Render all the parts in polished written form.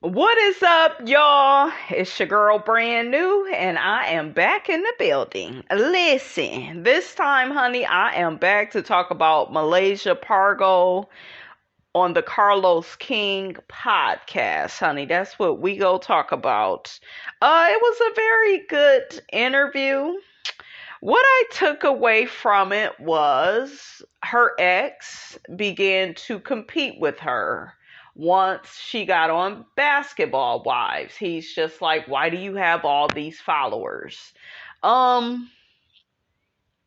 What is up, y'all? It's your girl Brand New, and I am back in the building. Listen, this time, honey, I am back to talk about Malaysia Pargo on the Carlos King podcast, honey. That's what we go talk about. It was a very good interview. What I took away from it was her ex began to compete with her once she got on Basketball Wives. He's just like, why do you have all these followers? Um,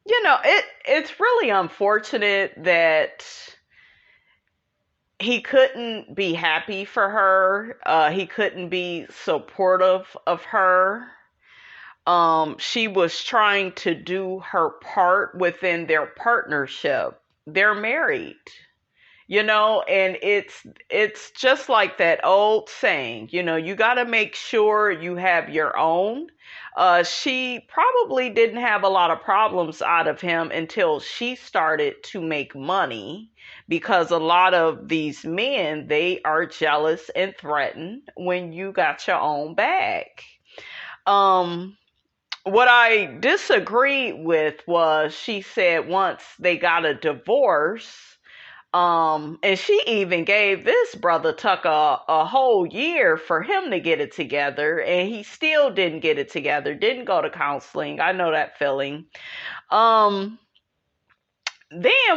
it's really unfortunate that he couldn't be happy for her. He couldn't be supportive of her. She was trying to do her part within their partnership. They're married, and it's just like that old saying, you got to make sure you have your own. She probably didn't have a lot of problems out of him until she started to make money, because a lot of these men, they are jealous and threatened when you got your own bag. What I disagreed with was, she said once they got a divorce, and she even gave this brother Tucker a whole year for him to get it together, and he still didn't get it together, didn't go to counseling. I know that feeling. Then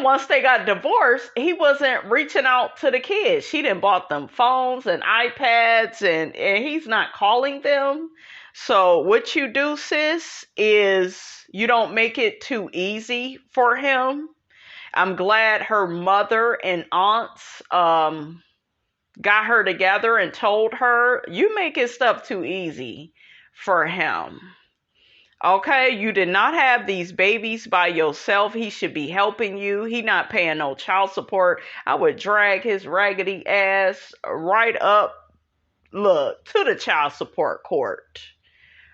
once they got divorced, he wasn't reaching out to the kids. She done bought them phones and iPads, and he's not calling them. So what you do, sis, is you don't make it too easy for him. I'm glad her mother and aunts got her together and told her, you making stuff too easy for him. Okay, you did not have these babies by yourself. He should be helping you. He not paying no child support. I would drag his raggedy ass right up, look, to the child support court.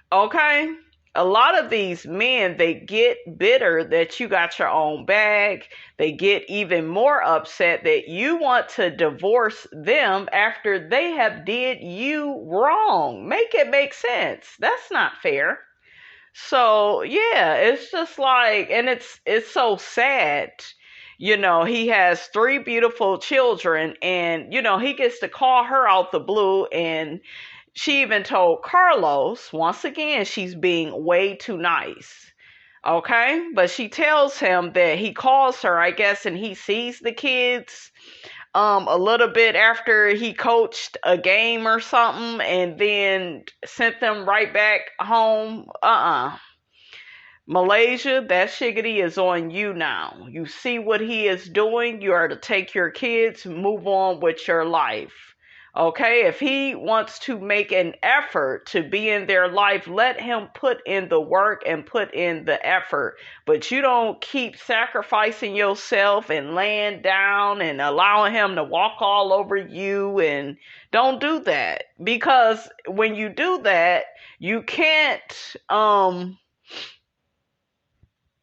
Okay? A lot of these men, they get bitter that you got your own bag. They get even more upset that you want to divorce them after they have did you wrong. Make it make sense. That's not fair. So, yeah, it's just like, and it's so sad. He has 3 beautiful children, and, he gets to call her out the blue, and she even told Carlos, once again, she's being way too nice. Okay? But she tells him that he calls her, I guess, and he sees the kids a little bit after he coached a game or something, and then sent them right back home. Malaysia, that shiggity is on you now. You see what he is doing. You are to take your kids, move on with your life. Okay, if he wants to make an effort to be in their life, let him put in the work and put in the effort. But you don't keep sacrificing yourself and laying down and allowing him to walk all over you. And don't do that, because when you do that, you can't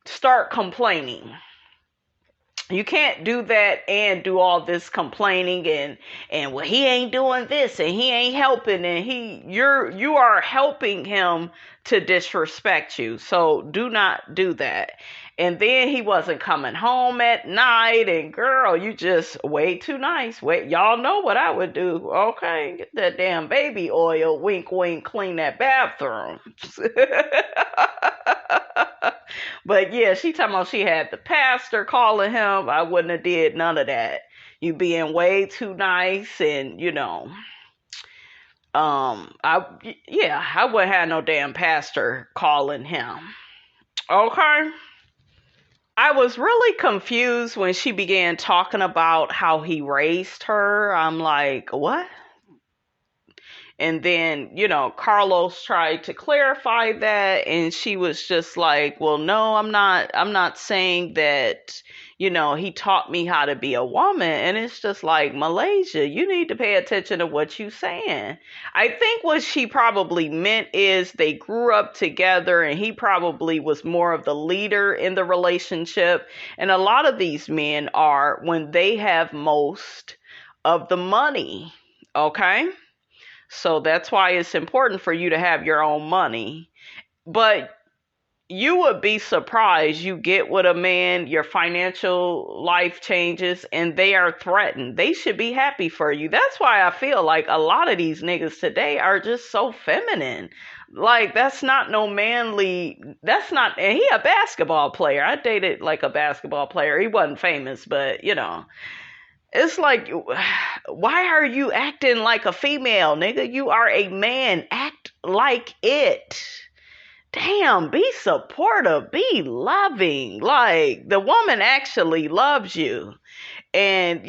start complaining. You can't do that and do all this complaining and well, he ain't doing this and he ain't helping, and you are helping him to disrespect you. So do not do that. And then he wasn't coming home at night, and girl, you just way too nice. Wait, y'all know what I would do. Okay, get that damn baby oil, wink wink, clean that bathroom. But yeah, she talking about she had the pastor calling him. I wouldn't have did none of that. You being way too nice, and I wouldn't have no damn pastor calling him. Okay. I was really confused when she began talking about how he raised her. I'm like, what? And then, Carlos tried to clarify that, and she was just like, well, no, I'm not saying that, he taught me how to be a woman. And it's just like, Malaysia, you need to pay attention to what you're saying. I think what she probably meant is they grew up together, and he probably was more of the leader in the relationship. And a lot of these men are when they have most of the money. Okay. So that's why it's important for you to have your own money. But you would be surprised. You get with a man, your financial life changes, and they are threatened. They should be happy for you. That's why I feel like a lot of these niggas today are just so feminine. Like, that's not no manly. That's not. And he a basketball player. I dated like a basketball player. He wasn't famous, but it's like, why are you acting like a female, nigga? You are a man. Act like it. Damn, be supportive, be loving. Like, the woman actually loves you. And,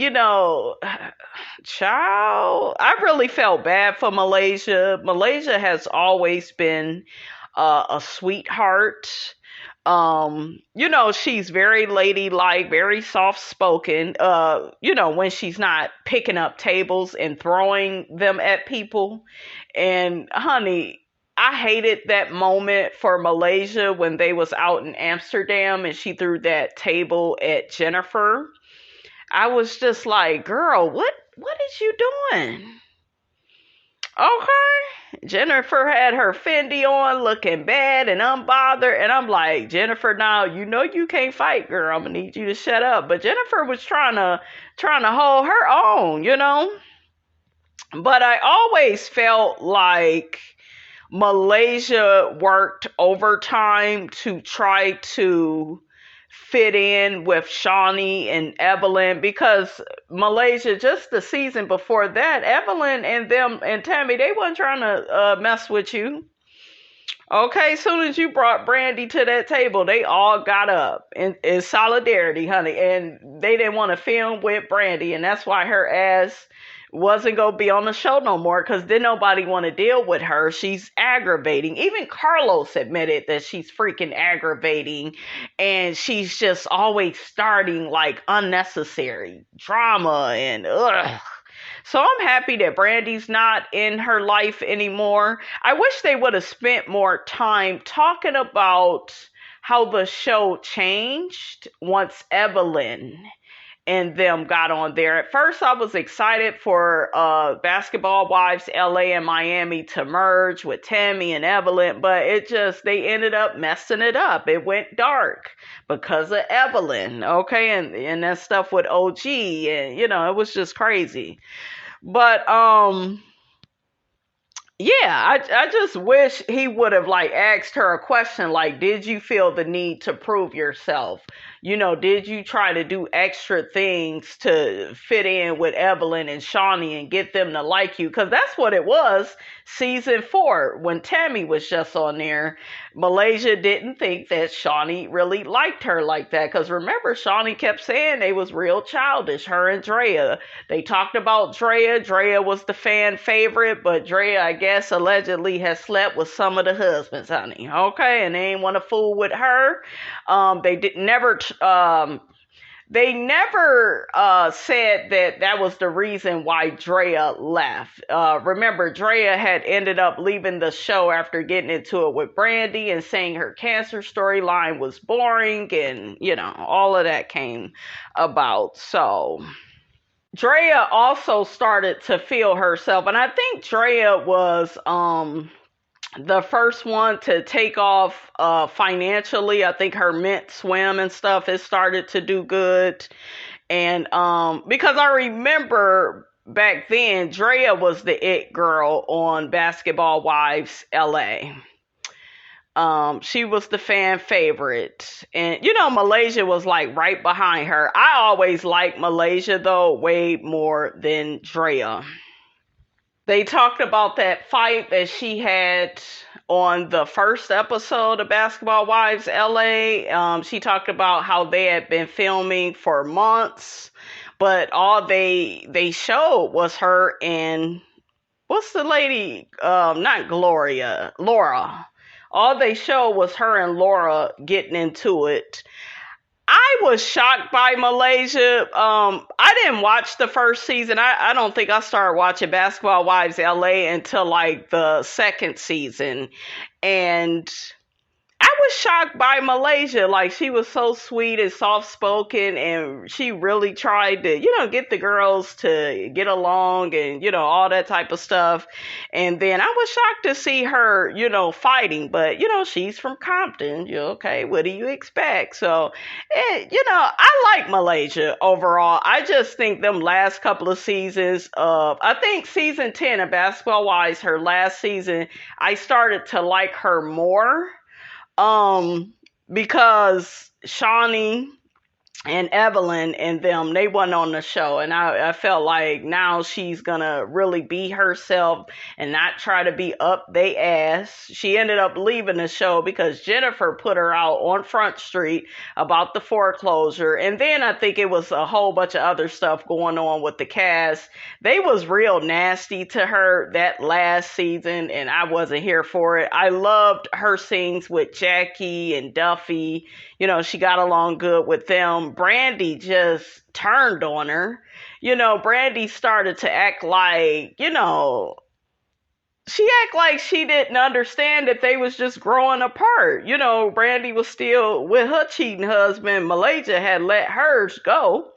child, I really felt bad for Malaysia. Malaysia has always been a sweetheart. She's very ladylike, very soft spoken, when she's not picking up tables and throwing them at people. And honey, I hated that moment for Malaysia when they was out in Amsterdam and she threw that table at Jennifer. I was just like, girl, what is you doing? Okay. Jennifer had her Fendi on, looking bad and unbothered. And I'm like, Jennifer, now you can't fight, girl. I'm gonna need you to shut up. But Jennifer was trying to hold her own, But I always felt like Malaysia worked overtime to try to fit in with Shawnee and Evelyn, because Malaysia, just the season before that, Evelyn and them and Tammy, they wasn't trying to mess with you. Okay, as soon as you brought Brandy to that table, they all got up in solidarity, honey, and they didn't want to film with Brandy, and that's why her ass wasn't going to be on the show no more, because then nobody want to deal with her. She's aggravating. Even Carlos admitted that she's freaking aggravating, and she's just always starting like unnecessary drama and ugh. So I'm happy that Brandy's not in her life anymore. I wish they would have spent more time talking about how the show changed once Evelyn and them got on there. At first, I was excited for Basketball Wives LA and Miami to merge with Tammy and Evelyn, but they ended up messing it up. It went dark because of Evelyn, okay, and that stuff with OG, and it was just crazy. But yeah, I just wish he would have like asked her a question like, did you feel the need to prove yourself? Did you try to do extra things to fit in with Evelyn and Shawnee and get them to like you? Because that's what it was season 4 when Tammy was just on there. Malaysia didn't think that Shawnee really liked her like that. Because remember, Shawnee kept saying they was real childish, her and Drea. They talked about Drea. Drea was the fan favorite, but Drea, I guess, allegedly has slept with some of the husbands, honey. Okay, and they ain't want to fool with her. They never said that was the reason why Drea left. Remember, Drea had ended up leaving the show after getting into it with Brandy and saying her cancer storyline was boring, and all of that came about. So Drea also started to feel herself, and I think Drea was the first one to take off financially. I think her Mint Swim and stuff has started to do good. And because I remember back then, Drea was the it girl on Basketball Wives LA. She was the fan favorite. And, Malaysia was like right behind her. I always liked Malaysia, though, way more than Drea. They talked about that fight that she had on the first episode of Basketball Wives LA. She talked about how they had been filming for months, but all they showed was her and what's the lady? Not Gloria, Laura. All they showed was her and Laura getting into it. I was shocked by Malaysia. I didn't watch the first season. I don't think I started watching Basketball Wives LA until like the second season. And I was shocked by Malaysia. Like, she was so sweet and soft spoken, and she really tried to, get the girls to get along and, all that type of stuff. And then I was shocked to see her, fighting. But, she's from Compton. Okay, what do you expect? So, I like Malaysia overall. I just think them last couple of seasons of, I think season 10 of Basketball Wives, her last season, I started to like her more. Because Shawnee and Evelyn and them, they went on the show, and I felt like now she's gonna really be herself and not try to be up they ass. She ended up leaving the show because Jennifer put her out on Front Street about the foreclosure, and then I think it was a whole bunch of other stuff going on with the cast. They was real nasty to her that last season, and I wasn't here for it. I loved her scenes with Jackie and Duffy. She got along good with them. Brandy just turned on her. Brandy started to act like, she act like she didn't understand that they was just growing apart. Brandy was still with her cheating husband. Malaysia had let hers go.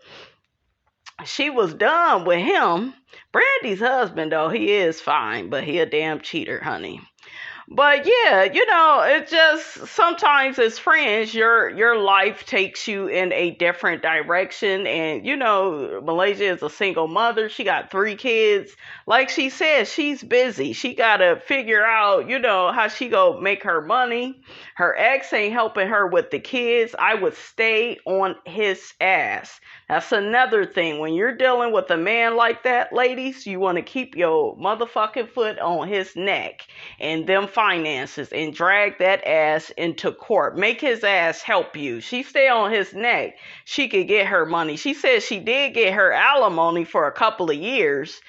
She was done with him. Brandy's husband, though, he is fine, but he a damn cheater, honey. But yeah, it just sometimes as friends, your life takes you in a different direction. And Malaysia is a single mother. She got 3 kids. Like she said, she's busy. She gotta figure out, how she go make her money. Her ex ain't helping her with the kids. I would stay on his ass. That's another thing. When you're dealing with a man like that, ladies, you want to keep your motherfucking foot on his neck and them finances and drag that ass into court. Make his ass help you. She stay on his neck. She could get her money. She said she did get her alimony for a couple of years.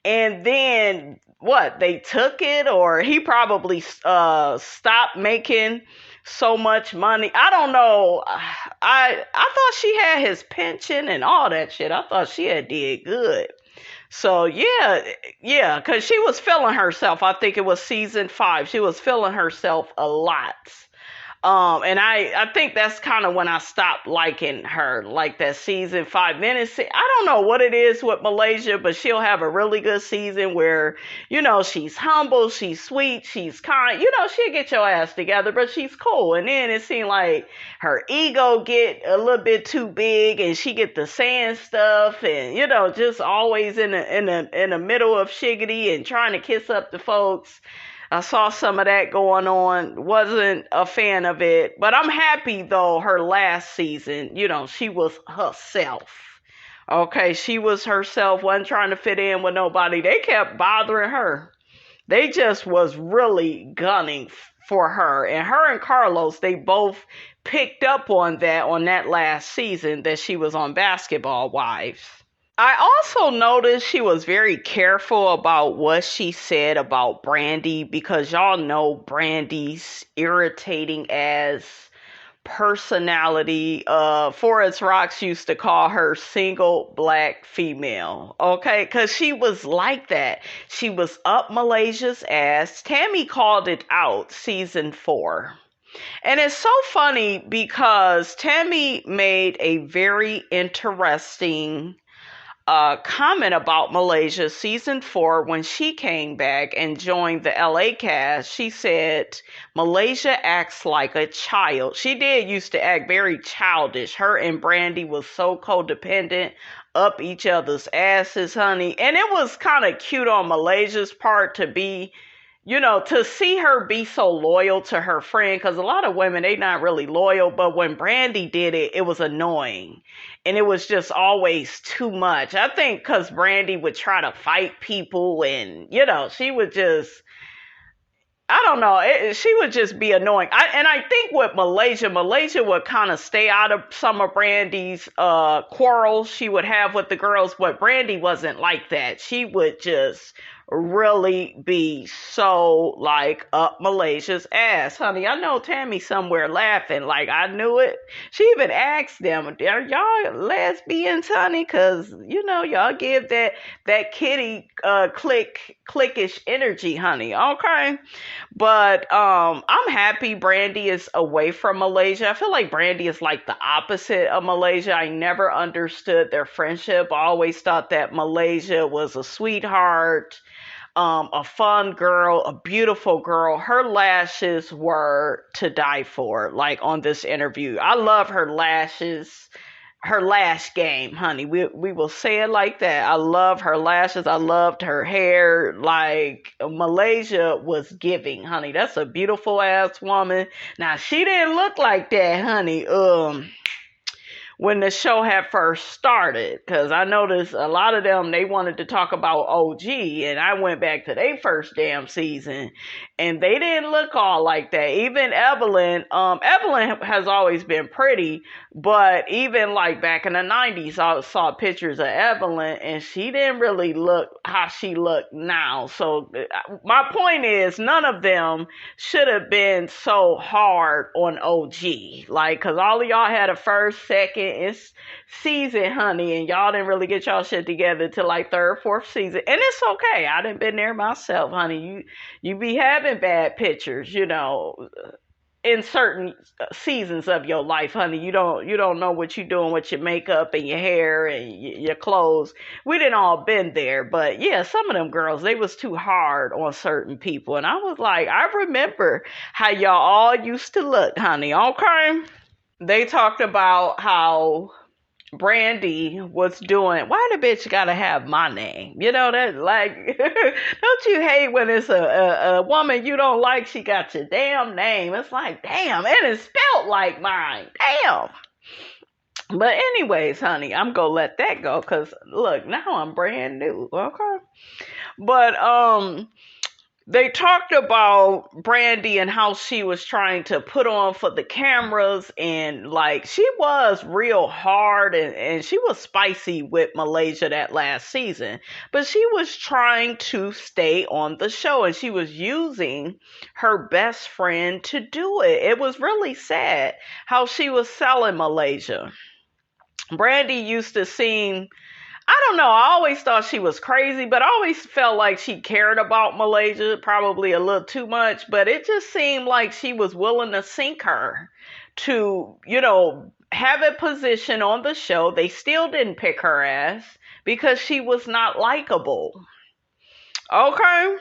And then what? They took it, or he probably stopped making so much money. I don't know. I thought she had his pension and all that shit. I thought she had did good. So yeah, because she was feeling herself. I think it was season 5. She was feeling herself a lot. And I think that's kind of when I stopped liking her, like that season 5. Then I don't know what it is with Malaysia, but she'll have a really good season where, she's humble, she's sweet, she's kind, she'll get your ass together, but she's cool. And then it seemed like her ego get a little bit too big, and she get to saying stuff, and, just always in the middle of shiggity and trying to kiss up to folks. I saw some of that going on. Wasn't a fan of it. But I'm happy, though, her last season, she was herself. Okay, she was herself. Wasn't trying to fit in with nobody. They kept bothering her. They just was really gunning for her. And Carlos, they both picked up on that last season that she was on Basketball Wives. I also noticed she was very careful about what she said about Brandy, because y'all know Brandy's irritating as personality. Forrest Rocks used to call her single black female. Okay, because she was like that. She was up Malaysia's ass. Tammy called it out season 4. And it's so funny because Tammy made a very interesting comment about Malaysia season 4 when she came back and joined the LA cast. She said Malaysia acts like a child. She did used to act very childish. Her and Brandy was so codependent, up each other's asses, honey. And it was kind of cute on Malaysia's part to be, to see her be so loyal to her friend, because a lot of women, they not really loyal, but when Brandy did it, it was annoying. And it was just always too much. I think because Brandy would try to fight people and, she would just, I don't know, she would just be annoying. I think with Malaysia would kind of stay out of some of Brandy's quarrels she would have with the girls, but Brandy wasn't like that. She would just really be so like up Malaysia's ass, honey. I know Tammy somewhere laughing like I knew it. She even asked them, "Are y'all lesbians, honey? Cause y'all give that kitty cliquish energy, honey." Okay, but I'm happy Brandy is away from Malaysia. I feel like Brandy is like the opposite of Malaysia. I never understood their friendship. I always thought that Malaysia was a sweetheart, a fun girl, a beautiful girl. Her lashes were to die for, like on this interview. I love her lashes, her lash game, honey. We will say it like that. I love her lashes. I loved her hair. Like Malaysia was giving, honey. That's a beautiful ass woman. Now she didn't look like that, honey. When the show had first started, because I noticed a lot of them, they wanted to talk about OG, and I went back to their first damn season, and they didn't look all like that. Even Evelyn has always been pretty, but even like back in the 90s, I saw pictures of Evelyn, and she didn't really look how she looked now. So my point is, none of them should have been so hard on OG, like, because all of y'all had a first, second, it's season, honey, and y'all didn't really get y'all shit together till like third, fourth season, and it's okay. I done been there myself, honey. You be having bad pictures, in certain seasons of your life, honey. You don't know what you're doing with your makeup and your hair and your clothes. We didn't all been there, but yeah, some of them girls, they was too hard on certain people, and I was like, I remember how y'all all used to look, honey. Okay. They talked about how Brandy was doing, why the bitch gotta have my name? That, like, don't you hate when it's a woman you don't like, she got your damn name? It's like, damn, and it's spelled like mine. Damn. But anyways, honey, I'm gonna let that go, because look, now I'm brand new. Okay. But they talked about Brandy and how she was trying to put on for the cameras, and like she was real hard, and she was spicy with Malaysia that last season, but she was trying to stay on the show, and she was using her best friend to do it. It was really sad how she was selling Malaysia. Brandy used to seem, I don't know, I always thought she was crazy, but I always felt like she cared about Malaysia, probably a little too much, but it just seemed like she was willing to sink her to, have a position on the show. They still didn't pick her ass because she was not likable. Okay?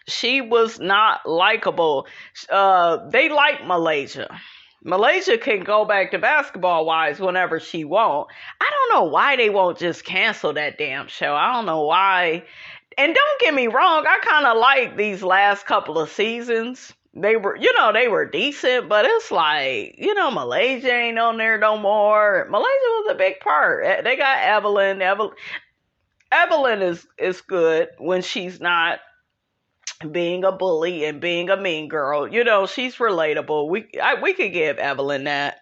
She was not likable. They like Malaysia. Malaysia can go back to Basketball Wives whenever she wants. I don't know why they won't just cancel that damn show. I don't know why. And don't get me wrong, I kind of like these last couple of seasons. They were decent, but it's like, Malaysia ain't on there no more. Malaysia was a big part. They got Evelyn. Evelyn is good when she's not being a bully and being a mean girl. She's relatable. We could give Evelyn that.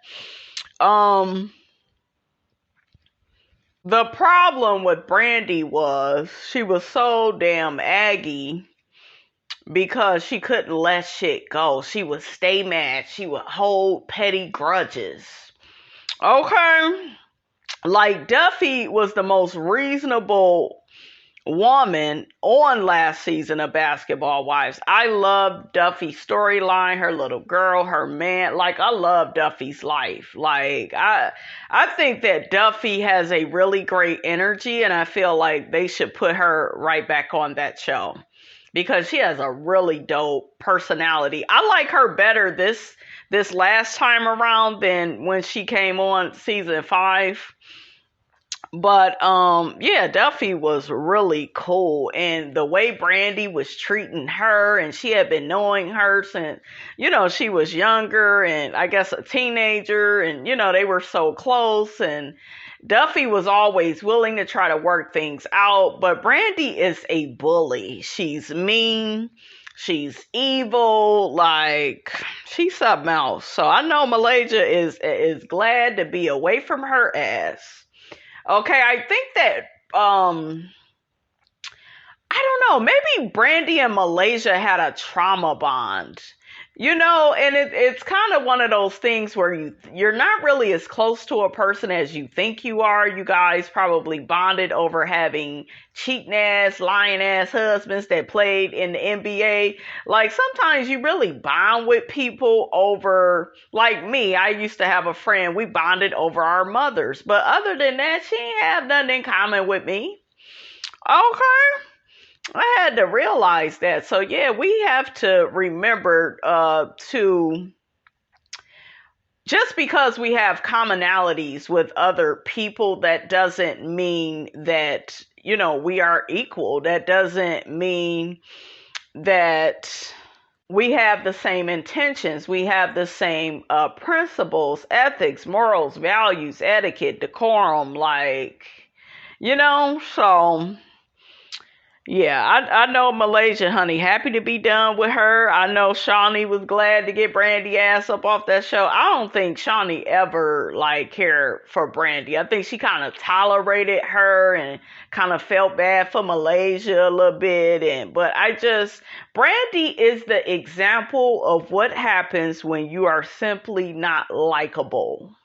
The problem with Brandy was she was so damn aggy because she couldn't let shit go. She would stay mad. She would hold petty grudges. Okay? Like, Duffy was the most reasonable woman on last season of Basketball Wives. I love Duffy's storyline, her little girl, her man. Like, I love Duffy's life. Like, I think that Duffy has a really great energy, and I feel like they should put her right back on that show because she has a really dope personality. I like her better this last time around than when she came on season 5. But yeah, Duffy was really cool, and the way Brandy was treating her, and she had been knowing her since she was younger, and I guess a teenager, and they were so close, and Duffy was always willing to try to work things out. But Brandy is a bully. She's mean. She's evil. Like, she's something else. So I know Malaysia is glad to be away from her ass. Okay, I think that, I I don't know. Maybe Brandy and Malaysia had a trauma bond. And it's kind of one of those things where you're not really as close to a person as you think you are. You guys probably bonded over having cheating ass, lying ass husbands that played in the NBA. Like sometimes you really bond with people over, like me. I used to have a friend, we bonded over our mothers. But other than that, she ain't have nothing in common with me. Okay. I had to realize that. So yeah, we have to remember to just because we have commonalities with other people, that doesn't mean that we are equal. That doesn't mean that we have the same intentions. We have the same principles, ethics, morals, values, etiquette, decorum, so. Yeah, I know Malaysia, honey. Happy to be done with her. I know Shawnee was glad to get Brandy ass up off that show. I don't think Shawnee ever cared for Brandy. I think she kind of tolerated her and kind of felt bad for Malaysia a little bit. But Brandy is the example of what happens when you are simply not likable.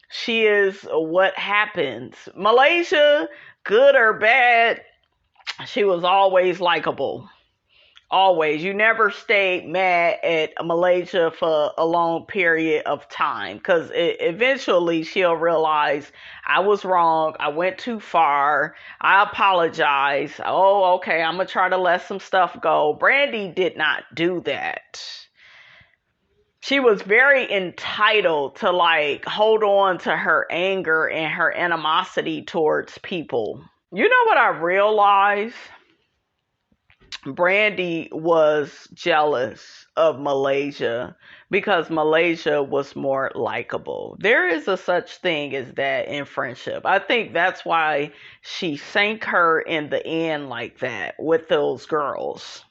She is what happens. Malaysia, good or bad, she was always likable. Always. You never stayed mad at Malaysia for a long period of time, because eventually she'll realize, I was wrong. I went too far. I apologize. Oh, okay. I'm going to try to let some stuff go. Brandy did not do that. She was very entitled to hold on to her anger and her animosity towards people. You know what I realized? Brandy was jealous of Malaysia because Malaysia was more likable. There is a such thing as that in friendship. I think that's why she sank her in the end like that with those girls.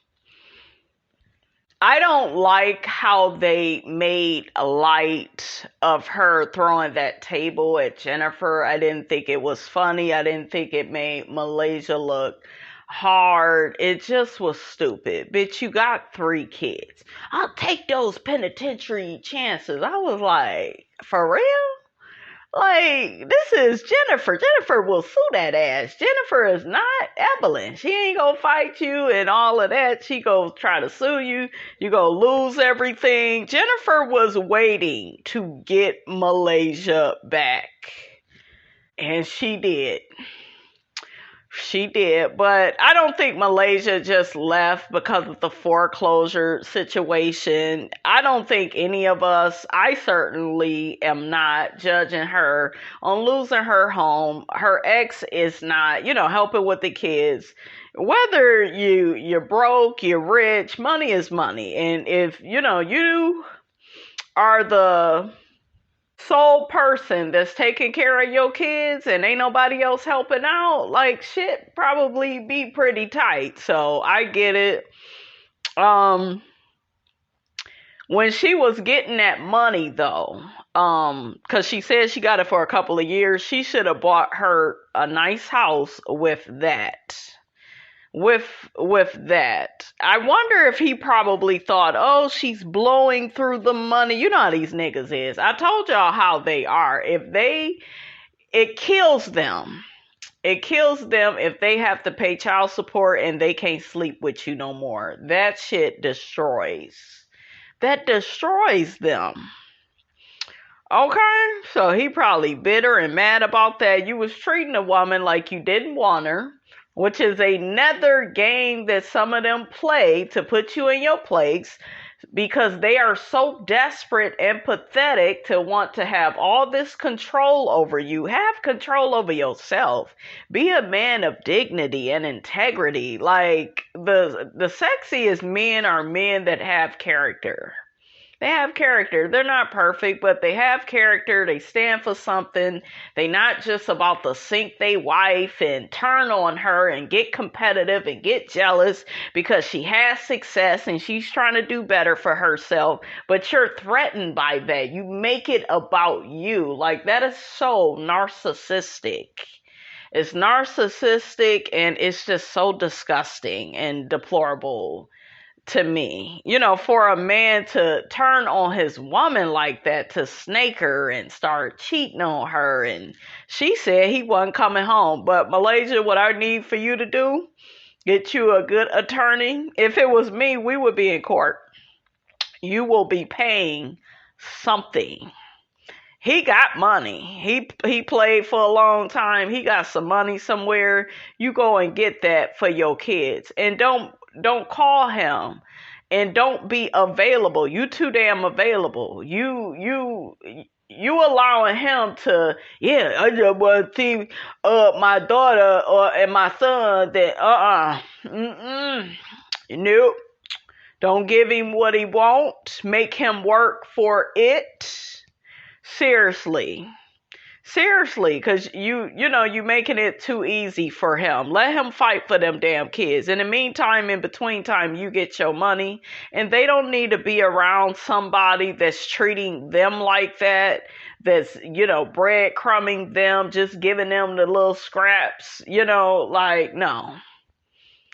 I don't like how they made light of her throwing that table at Jennifer. I didn't think it was funny. I didn't think it made Malaysia look hard. It just was stupid. Bitch, you got 3 kids. I'll take those penitentiary chances. I was like, for real? This is Jennifer. Jennifer will sue that ass. Jennifer is not Evelyn. She ain't gonna fight you and all of that. She gonna try to sue you. You gonna lose everything. Jennifer was waiting to get Malaysia back. And she did. She did, but I don't think Malaysia just left because of the foreclosure situation. I don't think any of us, I certainly am not judging her on losing her home. Her ex is not, helping with the kids. Whether you're broke, you're rich, money is money. And if, you are the sole person that's taking care of your kids and ain't nobody else helping out, shit probably be pretty tight. So I get it. When she was getting that money though, because she said she got it for a couple of years, she should have bought her a nice house with that. With that, I wonder if he probably thought, oh, she's blowing through the money. You know how these niggas is. I told y'all how they are. It kills them. It kills them if they have to pay child support and they can't sleep with you no more. That shit destroys. That destroys them. Okay, so he probably bitter and mad about that. You was treating a woman like you didn't want her, which is another game that some of them play to put you in your place because they are so desperate and pathetic to want to have all this control over you. Have control over yourself. Be a man of dignity and integrity. The sexiest men are men that have character. They have character. They're not perfect, but they have character. They stand for something. They not just about to sink their wife and turn on her and get competitive and get jealous because she has success and she's trying to do better for herself, but you're threatened by that. You make it about you. That is so narcissistic. It's narcissistic and it's just so disgusting and deplorable to me. For a man to turn on his woman like that, to snake her and start cheating on her, and she said he wasn't coming home. But Malaysia, what I need for you to do, get you a good attorney. If it was me, we would be in court. You will be paying something. He got money. He played for a long time. He got some money somewhere. You go and get that for your kids. And don't call him. And don't be available. You too damn available. You allowing him to, yeah, I just want to see my daughter and my son that nope. Don't give him what he wants. Make him work for it. Seriously, because you making it too easy for him. Let him fight for them damn kids. In the meantime, in between time, you get your money, and they don't need to be around somebody that's treating them like that. That's breadcrumbing them, just giving them the little scraps. No.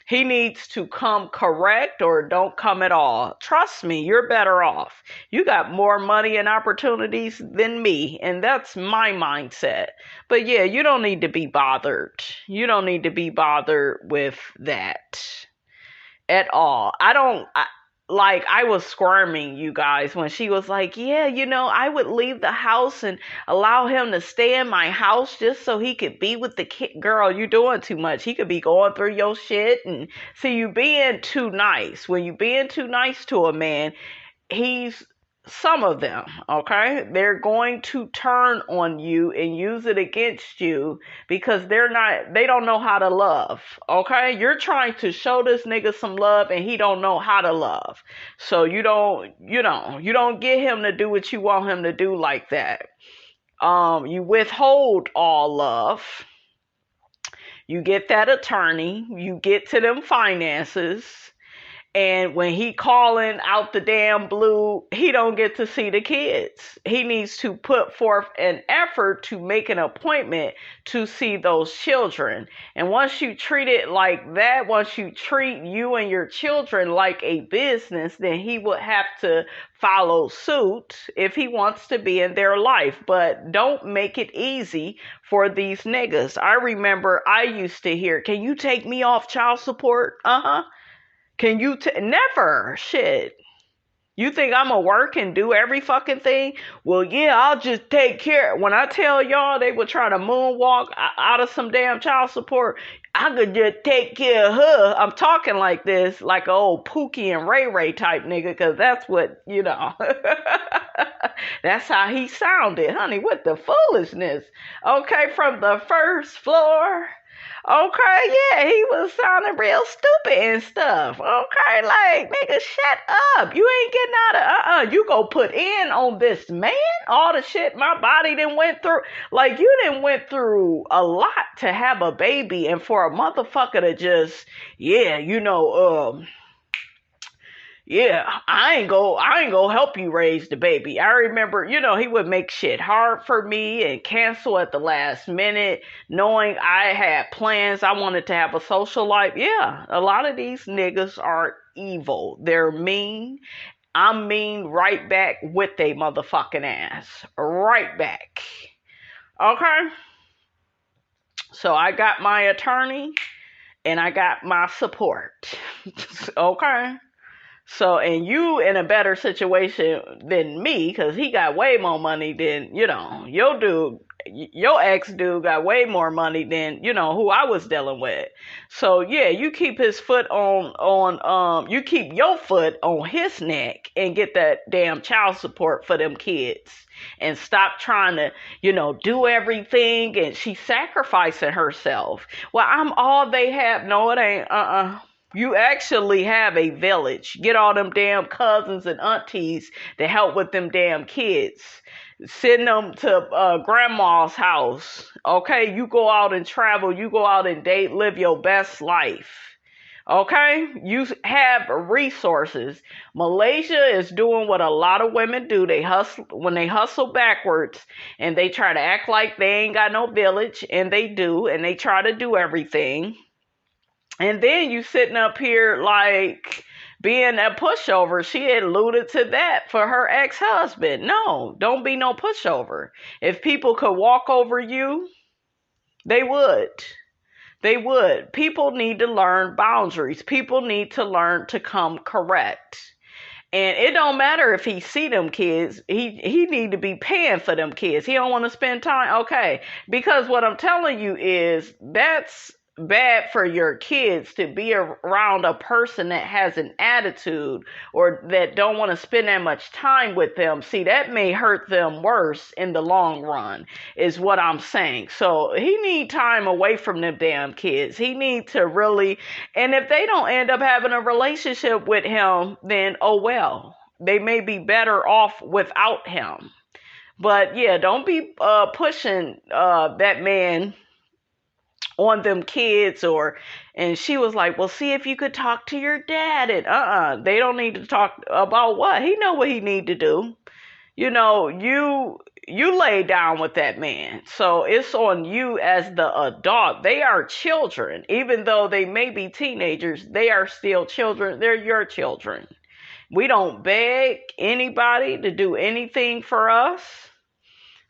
He needs to come correct or don't come at all. Trust me, you're better off. You got more money and opportunities than me, and that's my mindset. But yeah, you don't need to be bothered. You don't need to be bothered with that at all. I was squirming, you guys, when she was like, yeah, I would leave the house and allow him to stay in my house just so he could be with the kid. Girl, you doing too much. He could be going through your shit. And see, you being too nice. When you being too nice to a man, some of them, okay, they're going to turn on you and use it against you because they don't know how to love, okay? You're trying to show this nigga some love and he don't know how to love. So you don't get him to do what you want him to do like that. You withhold all love. You get that attorney, you get to them finances. And when he calling out the damn blue, he don't get to see the kids. He needs to put forth an effort to make an appointment to see those children. And once you treat it like that, once you treat you and your children like a business, then he will have to follow suit if he wants to be in their life. But don't make it easy for these niggas. I remember I used to hear, can you take me off child support? Can you never? Shit. You think I'm gonna work and do every fucking thing? Well, yeah, I'll just take care. When I tell y'all they would try to moonwalk out of some damn child support, I could just take care of her. I'm talking like this, like an old Pookie and Ray Ray type nigga, because that's what, that's how he sounded, honey, with the foolishness. Okay, from the first floor. Okay, yeah, he was sounding real stupid and stuff. Okay, like, nigga, shut up. You ain't getting out of, you go put in on this man, all the shit my body done went through. Like, you done went through a lot to have a baby, and for a motherfucker to just, I ain't gonna help you raise the baby. I remember, he would make shit hard for me and cancel at the last minute, knowing I had plans. I wanted to have a social life. Yeah, a lot of these niggas are evil. They're mean. I'm mean right back with they motherfucking ass. Right back. Okay? So I got my attorney and I got my support. Okay? So, and you in a better situation than me, because he got way more money than, your ex-dude got way more money than, who I was dealing with. So, yeah, you keep his foot you keep your foot on his neck and get that damn child support for them kids. And stop trying to, do everything. And she's sacrificing herself. Well, I'm all they have. No, it ain't. You actually have a village. Get all them damn cousins and aunties to help with them damn kids. Send them to grandma's house. Okay, you go out and travel. You go out and date. Live your best life. Okay, you have resources. Malaysia is doing what a lot of women do. They hustle when they hustle backwards and they try to act like they ain't got no village, and they do, and they try to do everything. And then you sitting up here like being a pushover. She alluded to that for her ex-husband. No, don't be no pushover. If people could walk over you, they would. They would. People need to learn boundaries. People need to learn to come correct. And it don't matter if he see them kids. He need to be paying for them kids. He don't want to spend time. Okay. Because what I'm telling you is that's bad for your kids to be around a person that has an attitude or that don't want to spend that much time with them. See, that may hurt them worse in the long run is what I'm saying. So he need time away from them damn kids. He need to really, and if they don't end up having a relationship with him, then oh well. They may be better off without him. But yeah, don't be pushing that man on them kids. Or and she was like, well, see if you could talk to your dad. And they don't need to talk about what he know what he need to do. You know, you lay down with that man, so it's on you as the adult. They are children. Even though they may be teenagers, they are still children. They're your children. We don't beg anybody to do anything for us.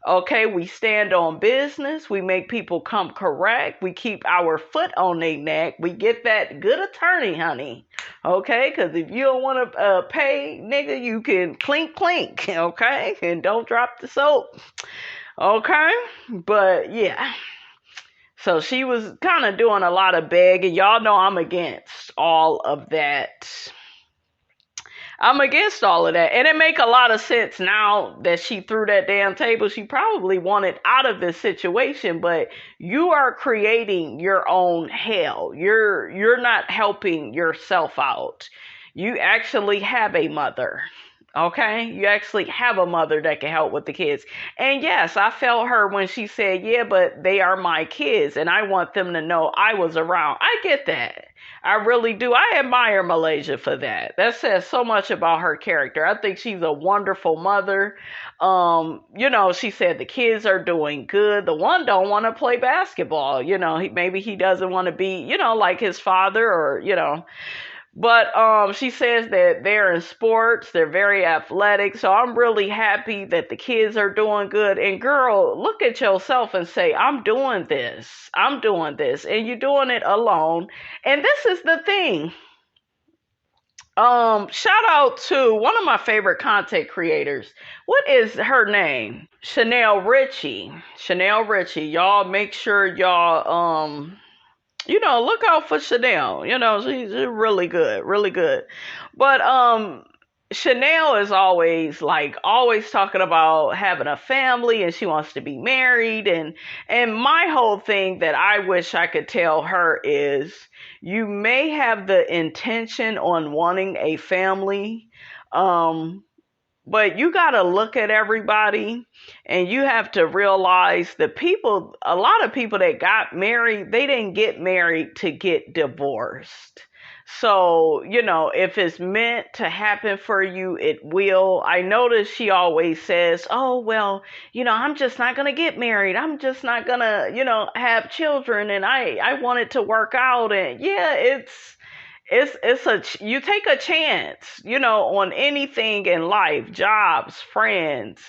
Okay, we stand on business. We make people come correct. We keep our foot on their neck. We get that good attorney, honey. Okay, because if you don't want to pay, nigga, you can clink, clink. Okay, and don't drop the soap. Okay, but yeah. So she was kind of doing a lot of begging. Y'all know I'm against all of that. I'm against all of that. And it make a lot of sense now that she threw that damn table. She probably wanted out of this situation, but you are creating your own hell. You're not helping yourself out. You actually have a mother. Okay? You actually have a mother that can help with the kids. And yes, I felt her when she said, yeah, but they are my kids and I want them to know I was around. I get that. I really do. I admire Malaysia for that. That says so much about her character. I think she's a wonderful mother. You know, she said the kids are doing good. The one don't want to play basketball. You know, maybe he doesn't want to be, you know, like his father or, you know. But she says that they're in sports, they're very athletic. So I'm really happy that the kids are doing good. And girl, look at yourself and say, I'm doing this. I'm doing this. And you're doing it alone. And this is the thing. Shout out to one of my favorite content creators. What is her name? Chanel Richie. Chanel Richie. Y'all make sure y'all you know, look out for Chanel. You know, she's really good, really good. But Chanel is always talking about having a family and she wants to be married, and my whole thing that I wish I could tell her is you may have the intention on wanting a family, but you got to look at everybody and you have to realize a lot of people that got married, they didn't get married to get divorced. So, you know, if it's meant to happen for you, it will. I notice she always says, oh, well, you know, I'm just not going to get married. I'm just not going to, you know, have children. And I want it to work out. And yeah, you take a chance, you know, on anything in life, jobs, friends,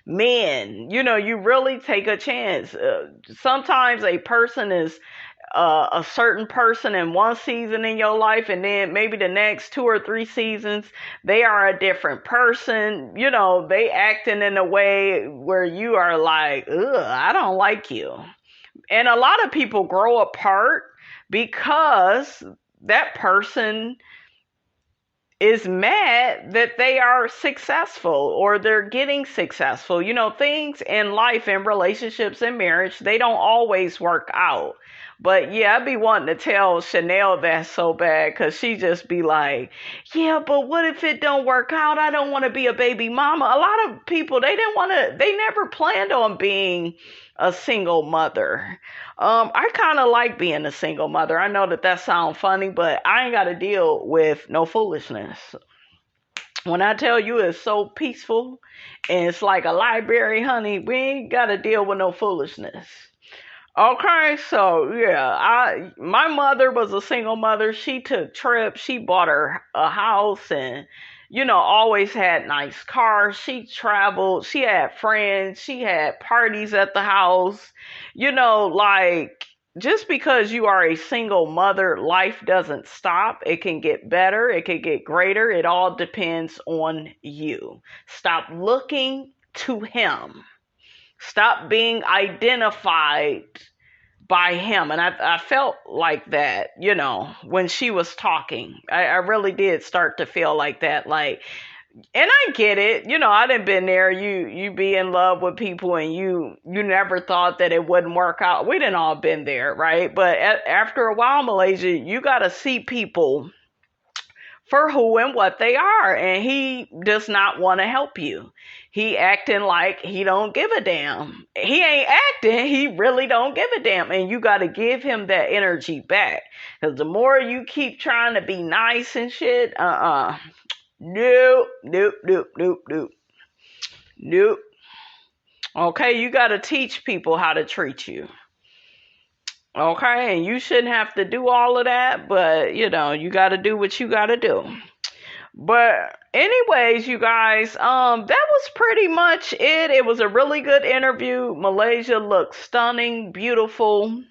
men, you know, you really take a chance. Sometimes a person is a certain person in one season in your life, and then maybe the next 2 or 3 seasons, they are a different person. You know, they acting in a way where you are like, ugh, I don't like you. And a lot of people grow apart because that person is mad that they are successful or they're getting successful. You know, things in life and relationships and marriage, they don't always work out. But yeah, I be wanting to tell Chanel that so bad because she just be like, yeah, but what if it don't work out? I don't want to be a baby mama. A lot of people, they never planned on being a single mother. I kind of like being a single mother. I know that sounds funny, but I ain't got to deal with no foolishness. When I tell you it's so peaceful and it's like a library, honey, we ain't got to deal with no foolishness. Okay, so yeah, my mother was a single mother. She took trips. She bought her a house and always had nice cars. She traveled. She had friends. She had parties at the house. Like just because you are a single mother, life doesn't stop. It can get better. It can get greater. It all depends on you. Stop looking to him. Stop being identified by him. And I felt like that, when she was talking. I really did start to feel like that. Like, and I get it. I done been there. You be in love with people and you never thought that it wouldn't work out. We done all been there, right? But after a while, Malaysia, you got to see people for who and what they are. And he does not want to help you. He acting like he don't give a damn. He ain't acting. He really don't give a damn. And you got to give him that energy back. Because the more you keep trying to be nice and shit, nope. Okay, you got to teach people how to treat you. Okay, and you shouldn't have to do all of that, but you got to do what you got to do. But anyways, you guys, that was pretty much it. It was a really good interview. Malaysia looked stunning, beautiful.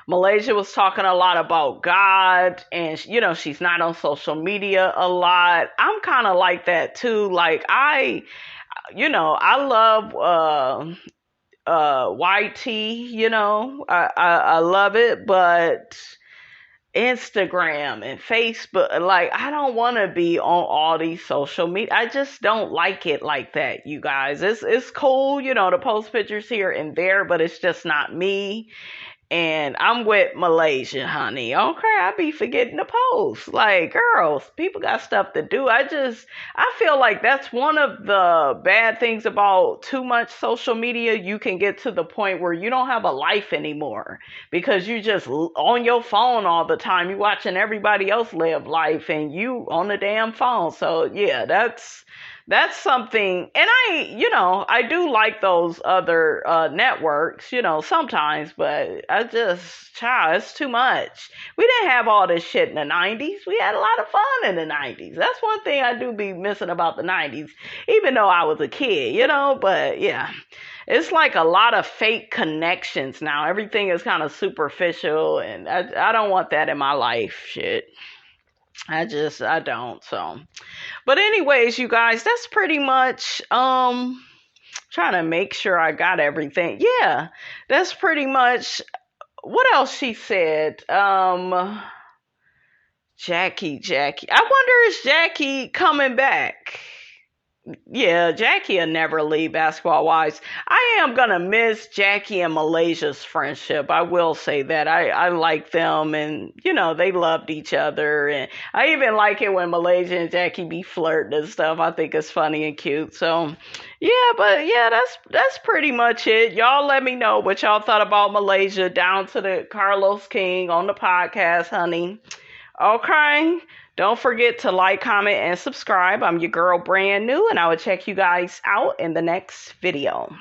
Malaysia was talking a lot about God, and she's not on social media a lot. I'm kind of like that too. Like I love YT, I love it, but Instagram and Facebook, like I don't want to be on all these social media. I just don't like it like that, you guys. It's cool, to post pictures here and there, but it's just not me. And I'm with Malaysia, honey. Okay, I be forgetting to post. Like, girls, people got stuff to do. I feel like that's one of the bad things about too much social media. You can get to the point where you don't have a life anymore because you just on your phone all the time. You watching everybody else live life and you on the damn phone. So yeah, that's something. And I do like those other networks, sometimes, but it's too much. We didn't have all this shit in the 90s. We had a lot of fun in the 90s. That's one thing I do be missing about the 90s, even though I was a kid, but yeah. It's like a lot of fake connections now. Everything is kind of superficial, and I don't want that in my life, shit. I don't. So, but anyways, you guys, that's pretty much, trying to make sure I got everything. Yeah, that's pretty much, what else she said? Jackie. I wonder, is Jackie coming back? Yeah, Jackie will never leave basketball wise. I am going to miss Jackie and Malaysia's friendship. I will say that. I like them and, they loved each other. And I even like it when Malaysia and Jackie be flirting and stuff. I think it's funny and cute. So, yeah, but yeah, that's pretty much it. Y'all let me know what y'all thought about Malaysia down to the Carlos King on the podcast, honey. Okay. Don't forget to like, comment, and subscribe. I'm your girl, Brand New, and I will check you guys out in the next video.